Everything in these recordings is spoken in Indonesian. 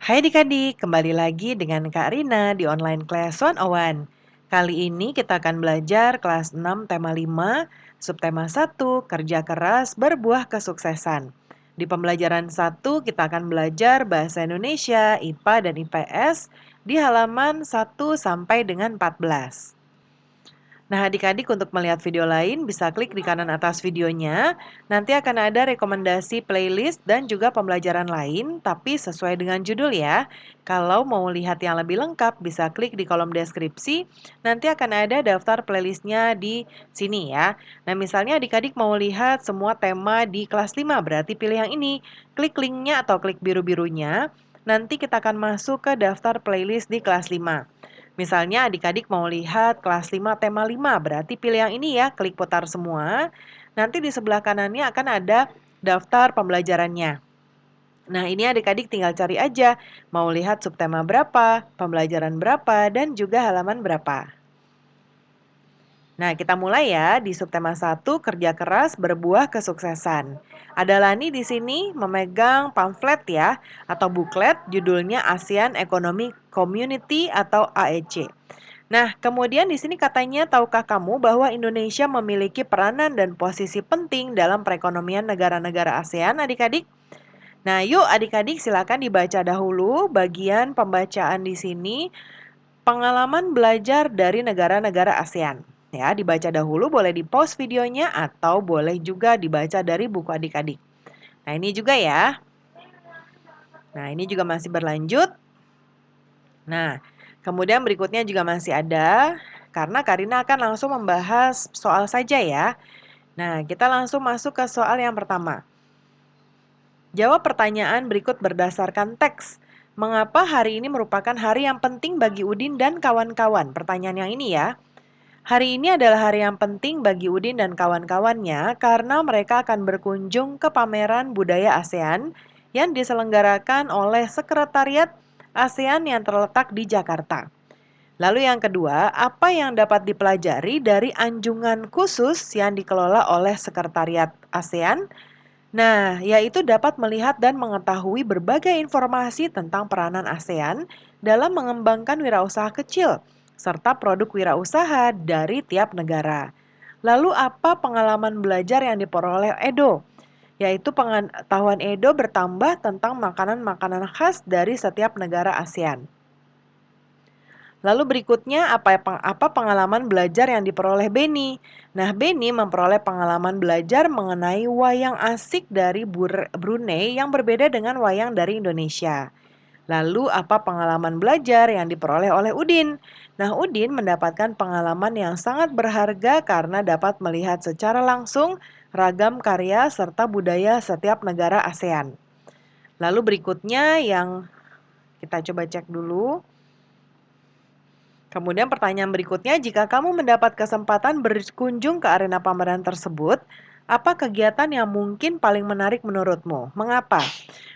Hai adik-adik, kembali lagi dengan Kak Rina di online class 101. Kali ini kita akan belajar kelas 6 tema 5, subtema 1, kerja keras berbuah kesuksesan. Di pembelajaran 1 kita akan belajar bahasa Indonesia, IPA dan IPS di halaman 1 sampai dengan 14. Nah, adik-adik untuk melihat video lain bisa klik di kanan atas videonya. Nanti akan ada rekomendasi playlist dan juga pembelajaran lain, tapi sesuai dengan judul ya. Kalau mau lihat yang lebih lengkap, bisa klik di kolom deskripsi. Nanti akan ada daftar playlistnya di sini ya. Nah, misalnya adik-adik mau lihat semua tema di kelas 5, berarti pilih yang ini. Klik linknya atau klik biru-birunya. Nanti kita akan masuk ke daftar playlist di kelas 5. Misalnya adik-adik mau lihat kelas 5 tema 5, berarti pilih yang ini ya, klik putar semua. Nanti di sebelah kanannya akan ada daftar pembelajarannya. Nah, ini adik-adik tinggal cari aja, mau lihat subtema berapa, pembelajaran berapa, dan juga halaman berapa. Nah, kita mulai ya di subtema 1, kerja keras berbuah kesuksesan. Ada Lani di sini memegang pamflet ya, atau buklet judulnya ASEAN Economic Community atau AEC. Nah, kemudian di sini katanya, tahukah kamu bahwa Indonesia memiliki peranan dan posisi penting dalam perekonomian negara-negara ASEAN, adik-adik? Nah, yuk adik-adik silakan dibaca dahulu bagian pembacaan di sini, pengalaman belajar dari negara-negara ASEAN. Ya, dibaca dahulu, boleh di-pause videonya atau boleh juga dibaca dari buku adik-adik. Nah, ini juga ya. Nah, ini juga masih berlanjut. Nah, kemudian berikutnya juga masih ada, karena Karina akan langsung membahas soal saja ya. Nah, kita langsung masuk ke soal yang pertama. Jawab pertanyaan berikut berdasarkan teks. Mengapa hari ini merupakan hari yang penting bagi Udin dan kawan-kawan? Pertanyaan yang ini ya. Hari ini adalah hari yang penting bagi Udin dan kawan-kawannya karena mereka akan berkunjung ke pameran budaya ASEAN yang diselenggarakan oleh Sekretariat ASEAN yang terletak di Jakarta. Lalu yang kedua, apa yang dapat dipelajari dari anjungan khusus yang dikelola oleh Sekretariat ASEAN? Nah, yaitu dapat melihat dan mengetahui berbagai informasi tentang peranan ASEAN dalam mengembangkan wirausaha kecil, serta produk wirausaha dari tiap negara. Lalu apa pengalaman belajar yang diperoleh Edo? Yaitu pengetahuan Edo bertambah tentang makanan-makanan khas dari setiap negara ASEAN. Lalu berikutnya apa pengalaman belajar yang diperoleh Beni? Nah, Beni memperoleh pengalaman belajar mengenai wayang asik dari Brunei yang berbeda dengan wayang dari Indonesia. Lalu apa pengalaman belajar yang diperoleh oleh Udin? Nah, Udin mendapatkan pengalaman yang sangat berharga karena dapat melihat secara langsung ragam karya serta budaya setiap negara ASEAN. Lalu berikutnya yang kita coba cek dulu. Kemudian pertanyaan berikutnya, jika kamu mendapat kesempatan berkunjung ke arena pameran tersebut, apa kegiatan yang mungkin paling menarik menurutmu? Mengapa?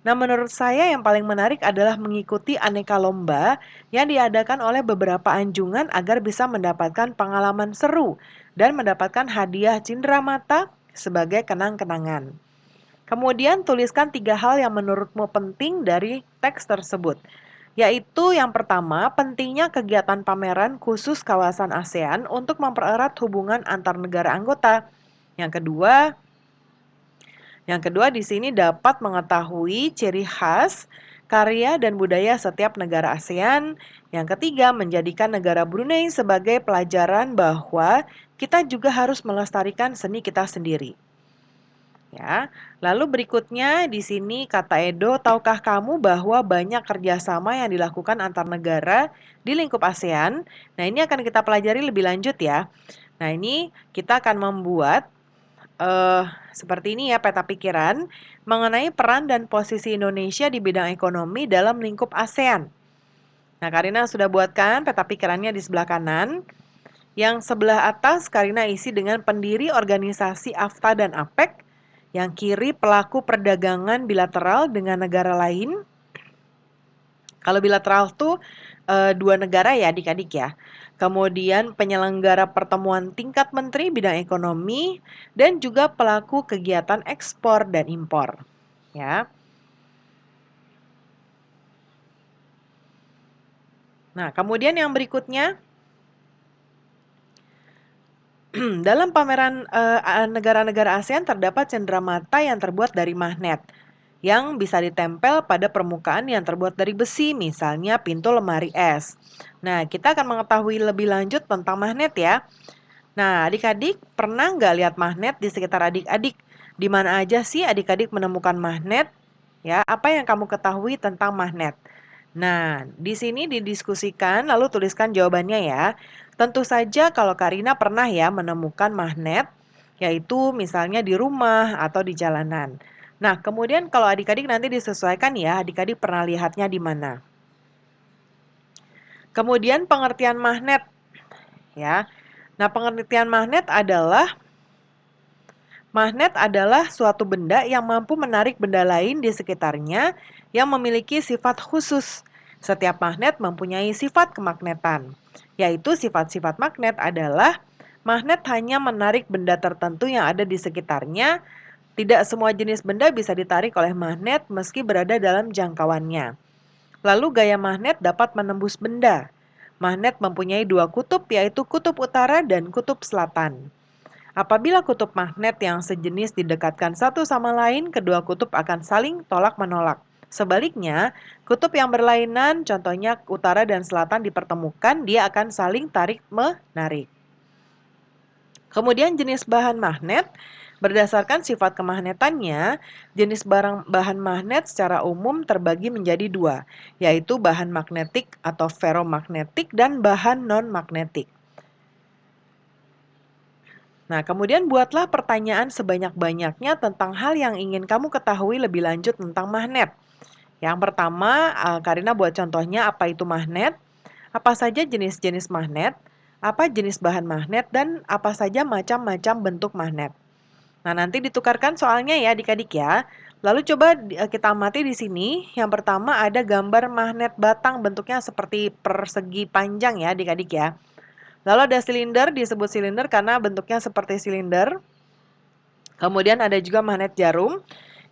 Nah, menurut saya yang paling menarik adalah mengikuti aneka lomba yang diadakan oleh beberapa anjungan agar bisa mendapatkan pengalaman seru dan mendapatkan hadiah cenderamata sebagai kenang-kenangan. Kemudian tuliskan 3 hal yang menurutmu penting dari teks tersebut. Yaitu yang pertama, pentingnya kegiatan pameran khusus kawasan ASEAN untuk mempererat hubungan antar negara anggota. Yang kedua di sini dapat mengetahui ciri khas, karya dan budaya setiap negara ASEAN. Yang ketiga, menjadikan negara Brunei sebagai pelajaran bahwa kita juga harus melestarikan seni kita sendiri. Ya, lalu berikutnya di sini kata Edo, tahukah kamu bahwa banyak kerjasama yang dilakukan antar negara di lingkup ASEAN? Nah, ini akan kita pelajari lebih lanjut ya. Nah, ini kita akan membuat seperti ini ya, peta pikiran mengenai peran dan posisi Indonesia di bidang ekonomi dalam lingkup ASEAN. Nah, Karina sudah buatkan peta pikirannya di sebelah kanan. Yang sebelah atas Karina isi dengan pendiri organisasi AFTA dan APEC. Yang kiri pelaku perdagangan bilateral dengan negara lain. Kalau bilateral tuh 2 negara ya adik-adik ya. Kemudian penyelenggara pertemuan tingkat menteri bidang ekonomi dan juga pelaku kegiatan ekspor dan impor. Ya. Nah, kemudian yang berikutnya, dalam pameran negara-negara ASEAN terdapat cenderamata yang terbuat dari magnet yang bisa ditempel pada permukaan yang terbuat dari besi, misalnya pintu lemari es. Nah, kita akan mengetahui lebih lanjut tentang magnet ya. Nah, adik-adik pernah nggak lihat magnet di sekitar adik-adik? Di mana aja sih adik-adik menemukan magnet? Ya, apa yang kamu ketahui tentang magnet? Nah, di sini didiskusikan lalu tuliskan jawabannya ya. Tentu saja kalau Karina pernah ya menemukan magnet, yaitu misalnya di rumah atau di jalanan. Nah, kemudian kalau adik-adik nanti disesuaikan ya, adik-adik pernah lihatnya di mana. Kemudian pengertian magnet ya. Nah, pengertian magnet adalah suatu benda yang mampu menarik benda lain di sekitarnya yang memiliki sifat khusus. Setiap magnet mempunyai sifat kemagnetan, yaitu sifat-sifat magnet adalah magnet hanya menarik benda tertentu yang ada di sekitarnya. Tidak semua jenis benda bisa ditarik oleh magnet meski berada dalam jangkauannya. Lalu gaya magnet dapat menembus benda. Magnet mempunyai dua kutub, yaitu kutub utara dan kutub selatan. Apabila kutub magnet yang sejenis didekatkan satu sama lain, kedua kutub akan saling tolak-menolak. Sebaliknya, kutub yang berlainan, contohnya utara dan selatan dipertemukan, dia akan saling tarik-menarik. Kemudian jenis bahan magnet, berdasarkan sifat kemagnetannya, jenis bahan magnet secara umum terbagi menjadi dua, yaitu bahan magnetik atau ferromagnetik dan bahan non-magnetik. Nah, kemudian buatlah pertanyaan sebanyak-banyaknya tentang hal yang ingin kamu ketahui lebih lanjut tentang magnet. Yang pertama, Karina buat contohnya apa itu magnet, apa saja jenis-jenis magnet, apa jenis bahan magnet, dan apa saja macam-macam bentuk magnet. Nah, nanti ditukarkan soalnya ya adik-adik ya. Lalu coba kita amati di sini. Yang pertama ada gambar magnet batang bentuknya seperti persegi panjang ya adik-adik ya. Lalu ada silinder, disebut silinder karena bentuknya seperti silinder. Kemudian ada juga magnet jarum.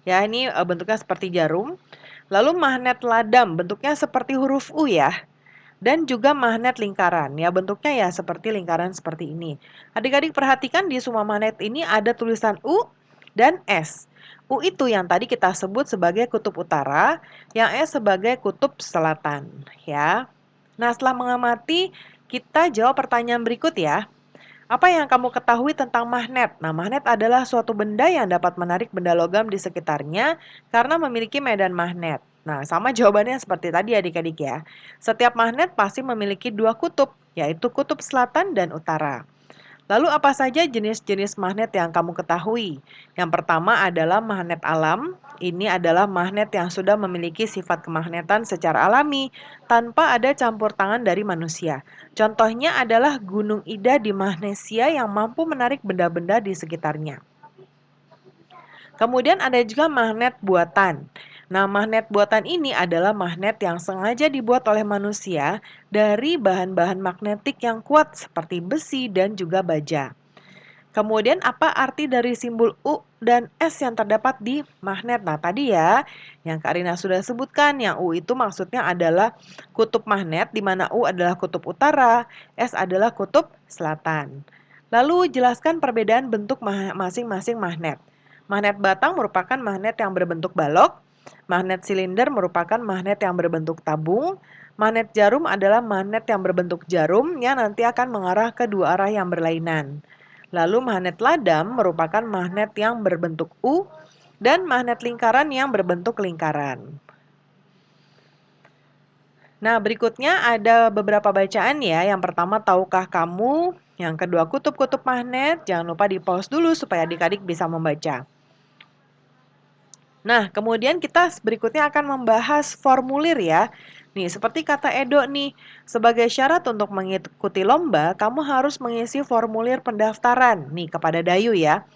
Ya, ini bentuknya seperti jarum. Lalu magnet ladam, bentuknya seperti huruf U ya. Dan juga magnet lingkaran, ya bentuknya ya seperti lingkaran seperti ini. Adik-adik perhatikan di semua magnet ini ada tulisan U dan S. U itu yang tadi kita sebut sebagai kutub utara, yang S sebagai kutub selatan, ya. Nah, setelah mengamati, kita jawab pertanyaan berikut ya. Apa yang kamu ketahui tentang magnet? Nah, magnet adalah suatu benda yang dapat menarik benda logam di sekitarnya karena memiliki medan magnet. Nah, sama jawabannya seperti tadi adik-adik ya. Setiap magnet pasti memiliki dua kutub, yaitu kutub selatan dan utara. Lalu apa saja jenis-jenis magnet yang kamu ketahui? Yang pertama adalah magnet alam. Ini adalah magnet yang sudah memiliki sifat kemagnetan secara alami tanpa ada campur tangan dari manusia. Contohnya adalah Gunung Ida di Magnesia yang mampu menarik benda-benda di sekitarnya. Kemudian ada juga magnet buatan. Nah, magnet buatan ini adalah magnet yang sengaja dibuat oleh manusia dari bahan-bahan magnetik yang kuat seperti besi dan juga baja. Kemudian apa arti dari simbol U dan S yang terdapat di magnet? Nah, tadi ya yang Kak Rina sudah sebutkan, yang U itu maksudnya adalah kutub magnet di mana U adalah kutub utara, S adalah kutub selatan. Lalu jelaskan perbedaan bentuk masing-masing magnet. Magnet batang merupakan magnet yang berbentuk balok, magnet silinder merupakan magnet yang berbentuk tabung, magnet jarum adalah magnet yang berbentuk jarum yang nanti akan mengarah ke dua arah yang berlainan. Lalu magnet ladam merupakan magnet yang berbentuk U dan magnet lingkaran yang berbentuk lingkaran. Nah, berikutnya ada beberapa bacaan ya. Yang pertama, tahukah kamu? Yang kedua, kutub-kutub magnet. Jangan lupa di-pause dulu supaya adik-adik bisa membaca. Nah, kemudian kita berikutnya akan membahas formulir ya. Nih, seperti kata Edo nih, sebagai syarat untuk mengikuti lomba, kamu harus mengisi formulir pendaftaran nih kepada Dayu ya.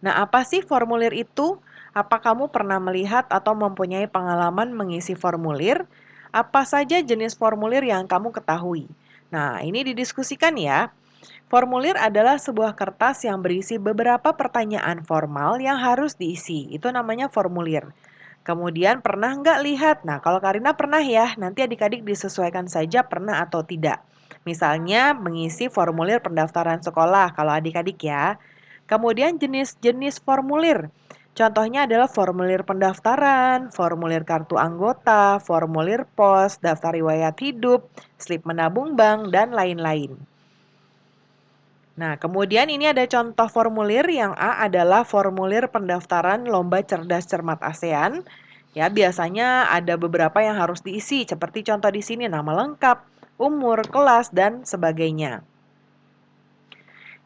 Nah, apa sih formulir itu? Apa kamu pernah melihat atau mempunyai pengalaman mengisi formulir? Apa saja jenis formulir yang kamu ketahui? Nah, ini didiskusikan ya. Formulir adalah sebuah kertas yang berisi beberapa pertanyaan formal yang harus diisi. Itu namanya formulir. Kemudian pernah nggak lihat? Nah, kalau Karina pernah ya, nanti adik-adik disesuaikan saja pernah atau tidak. Misalnya mengisi formulir pendaftaran sekolah kalau adik-adik ya. Kemudian jenis-jenis formulir. Contohnya adalah formulir pendaftaran, formulir kartu anggota, formulir pos, daftar riwayat hidup, slip menabung bank, dan lain-lain. Nah, kemudian ini ada contoh formulir. Yang A adalah formulir pendaftaran Lomba Cerdas Cermat ASEAN. Ya, biasanya ada beberapa yang harus diisi, seperti contoh di sini nama lengkap, umur, kelas, dan sebagainya.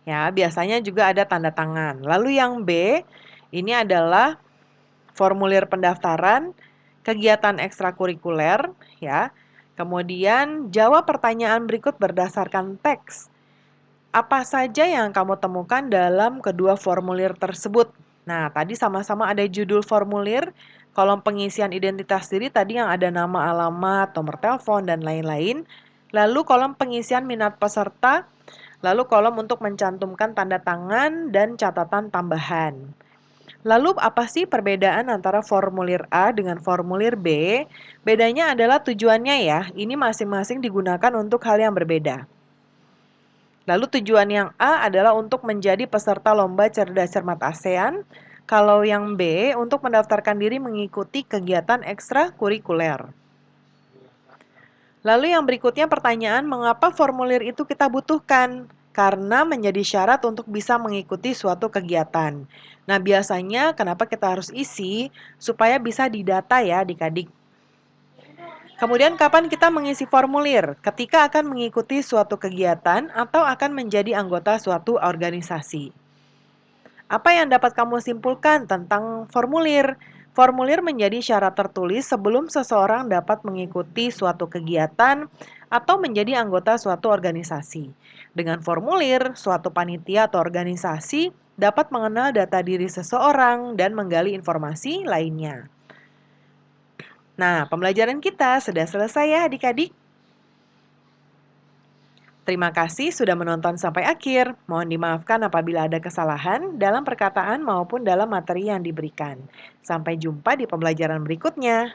Ya, biasanya juga ada tanda tangan. Lalu yang B, ini adalah formulir pendaftaran kegiatan ekstrakurikuler, ya. Kemudian jawab pertanyaan berikut berdasarkan teks. Apa saja yang kamu temukan dalam kedua formulir tersebut? Nah, tadi sama-sama ada judul formulir, kolom pengisian identitas diri tadi yang ada nama, alamat, nomor telepon, dan lain-lain. Lalu kolom pengisian minat peserta, lalu kolom untuk mencantumkan tanda tangan dan catatan tambahan. Lalu apa sih perbedaan antara formulir A dengan formulir B? Bedanya adalah tujuannya ya, ini masing-masing digunakan untuk hal yang berbeda. Lalu tujuan yang A adalah untuk menjadi peserta Lomba Cerdas Cermat ASEAN, kalau yang B untuk mendaftarkan diri mengikuti kegiatan ekstrakurikuler. Lalu yang berikutnya pertanyaan, mengapa formulir itu kita butuhkan? Karena menjadi syarat untuk bisa mengikuti suatu kegiatan. Nah, biasanya kenapa kita harus isi? Supaya bisa didata ya adik-adik. Kemudian kapan kita mengisi formulir? Ketika akan mengikuti suatu kegiatan atau akan menjadi anggota suatu organisasi. Apa yang dapat kamu simpulkan tentang formulir? Formulir menjadi syarat tertulis sebelum seseorang dapat mengikuti suatu kegiatan atau menjadi anggota suatu organisasi. Dengan formulir, suatu panitia atau organisasi dapat mengenal data diri seseorang dan menggali informasi lainnya. Nah, pembelajaran kita sudah selesai ya adik-adik. Terima kasih sudah menonton sampai akhir. Mohon dimaafkan apabila ada kesalahan dalam perkataan maupun dalam materi yang diberikan. Sampai jumpa di pembelajaran berikutnya.